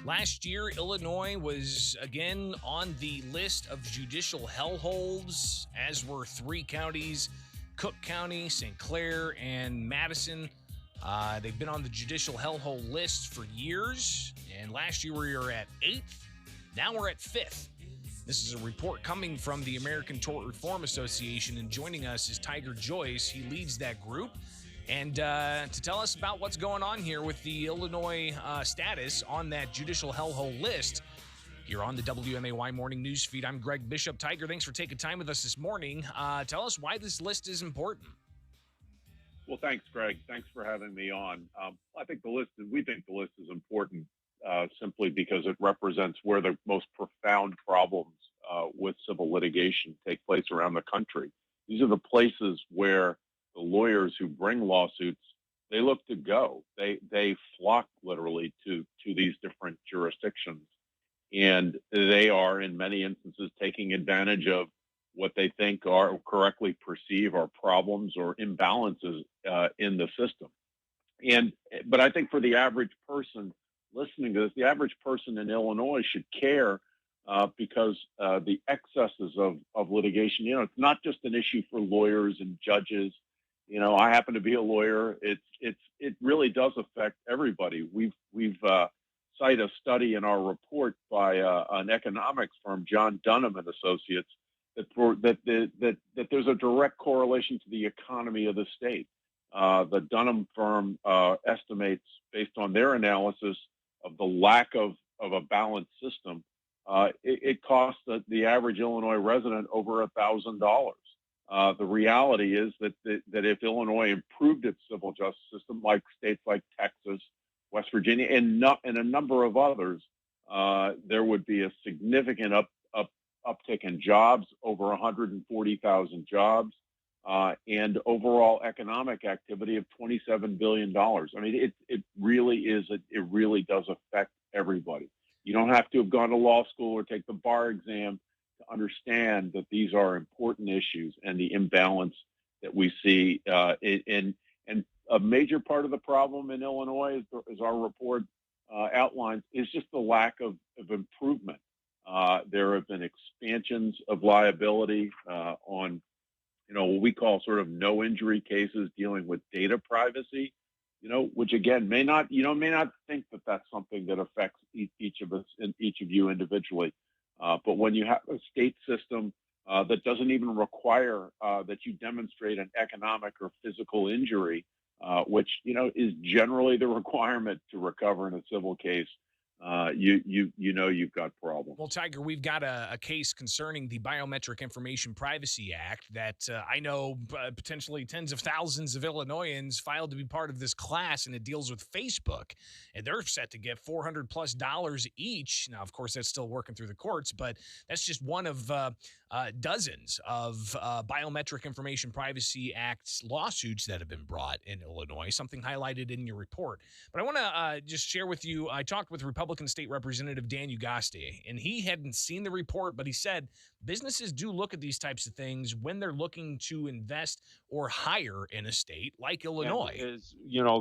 Last year, Illinois was again on the list of judicial hellholes, as were three counties: Cook County, St. Clair, and Madison. They've been on the judicial hellhole list for years, and last year we were at 8th. Now we're at 5th. This is a report coming from the American Tort Reform Association, and joining us is Tiger Joyce. He leads that group. And to tell us about what's going on here with the Illinois status on that judicial hellhole list, here on the WMAY Morning News Feed, I'm Greg Bishop. Tiger, thanks for taking time with us this morning. Tell us why this list is important. Well, thanks, Greg. Thanks for having me on. We think the list is important simply because it represents where the most profound problems with civil litigation take place around the country. These are the places where the lawyers who bring lawsuits, they look to go. They flock literally to these different jurisdictions. And they are, in many instances, taking advantage of what they think are correctly perceive are problems or imbalances in the system. But I think for the average person listening to this, the average person in Illinois should care because the excesses of litigation, it's not just an issue for lawyers and judges. I happen to be a lawyer. It really does affect everybody. We've cite a study in our report by an economics firm, John Dunham and Associates, that there's a direct correlation to the economy of the state. The Dunham firm estimates, based on their analysis of the lack of a balanced system, it costs the average Illinois resident over $1,000. The reality is that if Illinois improved its civil justice system, like states like Texas, West Virginia, and a number of others, there would be a significant uptick in jobs, over 140,000 jobs, and overall economic activity of $27 billion. I mean, it really does affect everybody. You don't have to have gone to law school or take the bar exam to understand that these are important issues and the imbalance that we see and a major part of the problem in Illinois, as our report outlines, is just the lack of improvement. There have been expansions of liability on, what we call sort of no injury cases dealing with data privacy, which again may not think that that's something that affects each of us and each of you individually. But when you have a state system that doesn't even require that you demonstrate an economic or physical injury, which is generally the requirement to recover in a civil case, you've got problems. Well, Tiger, we've got a case concerning the Biometric Information Privacy Act that I know potentially tens of thousands of Illinoisans filed to be part of this class, and it deals with Facebook, and they're set to get $400+ each. Now, of course, that's still working through the courts, but that's just one of dozens of Biometric Information Privacy Act lawsuits that have been brought in Illinois, something highlighted in your report. But I want to just share with you, I talked with Republican State Representative Dan Ugaste, and he hadn't seen the report, but he said businesses do look at these types of things when they're looking to invest or hire in a state like Illinois. And as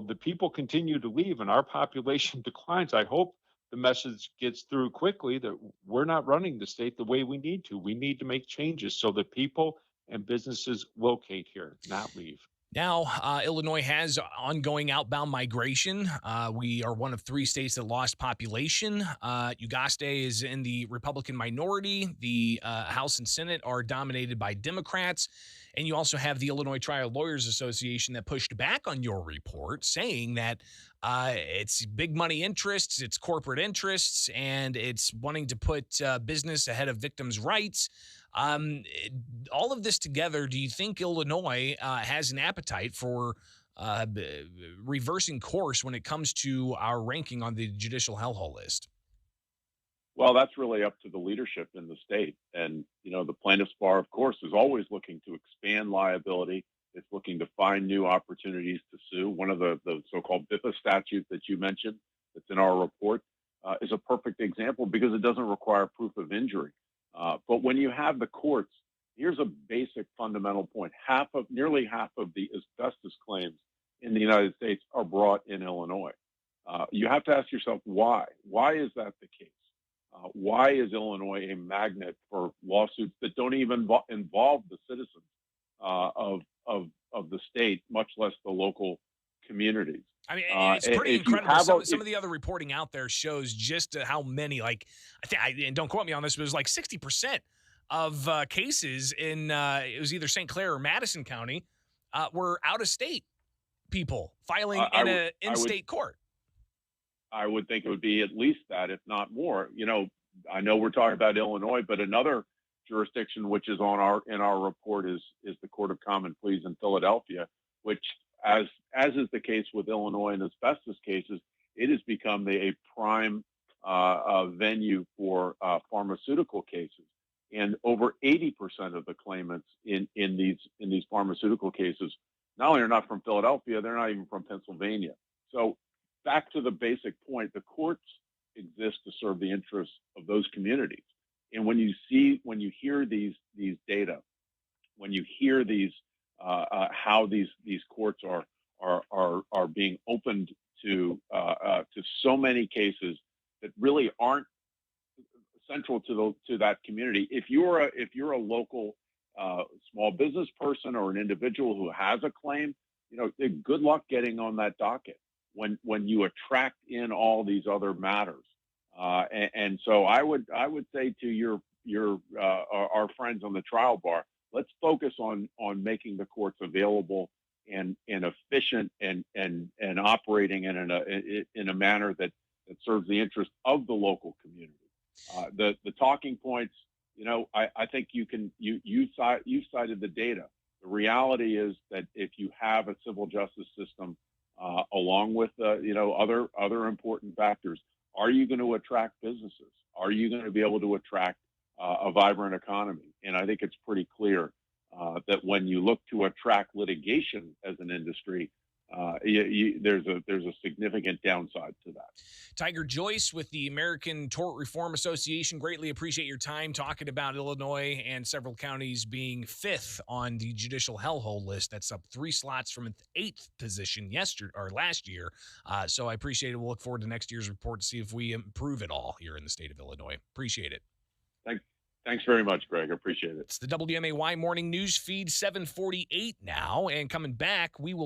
the people continue to leave and our population declines, I hope the message gets through quickly that we're not running the state the way we need to. We need to make changes so that people and businesses locate here, not leave. Now, Illinois has ongoing outbound migration. We are one of 3 states that lost population. Ugaste is in the Republican minority. The House and Senate are dominated by Democrats. And you also have the Illinois Trial Lawyers Association that pushed back on your report, saying that it's big money interests, it's corporate interests, and it's wanting to put business ahead of victims' rights. All of this together, do you think Illinois has an appetite for reversing course when it comes to our ranking on the judicial hellhole list? Well, that's really up to the leadership in the state. And, the plaintiff's bar, of course, is always looking to expand liability. It's looking to find new opportunities to sue. One of the so-called BIPA statutes that you mentioned that's in our report is a perfect example because it doesn't require proof of injury. But when you have the courts, here's a basic fundamental point. Nearly half of the asbestos claims in the United States are brought in Illinois. You have to ask yourself why. Why is that the case? Why is Illinois a magnet for lawsuits that don't even involve the citizens uh, of, of the state, much less the local communities? I mean, it's pretty If you incredible. have Some of the other reporting out there shows just how many, like, and don't quote me on this, but it was like 60% of cases in it was either St. Clair or Madison County were out of state people filing I, in would a I would in-state court. I would think it would be at least that, if not more. I know we're talking about Illinois, but another jurisdiction which is on our in our report is the Court of Common Pleas in Philadelphia, which, as is the case with Illinois and asbestos cases, it has become a prime venue for pharmaceutical cases. And over 80% of the claimants in these pharmaceutical cases not only are not from Philadelphia, they're not even from Pennsylvania. So back to the basic point, the courts exist to serve the interests of those communities. And when you hear these data, when you hear these how these courts are being opened to so many cases that really aren't central to that community. If you're a local small business person or an individual who has a claim, good luck getting on that docket when you attract in all these other matters. And so I would say to our friends on the trial bar, let's focus on making the courts available and efficient and operating in a manner that serves the interest of the local community. The talking points, I think you cited the data. The reality is that if you have a civil justice system, along with other important factors, are you going to attract businesses? Are you going to be able to attract a vibrant economy? And I think it's pretty clear that when you look to attract litigation as an industry, there's a significant downside to that. Tiger Joyce with the American Tort Reform Association, greatly appreciate your time talking about Illinois and several counties being fifth on the judicial hellhole list. That's up 3 slots from an 8th position last year. So I appreciate it. We'll look forward to next year's report to see if we improve it all here in the state of Illinois. Appreciate it. Thanks very much, Greg. I appreciate it. It's the WMAY morning news feed, 7:48 now, and coming back, we will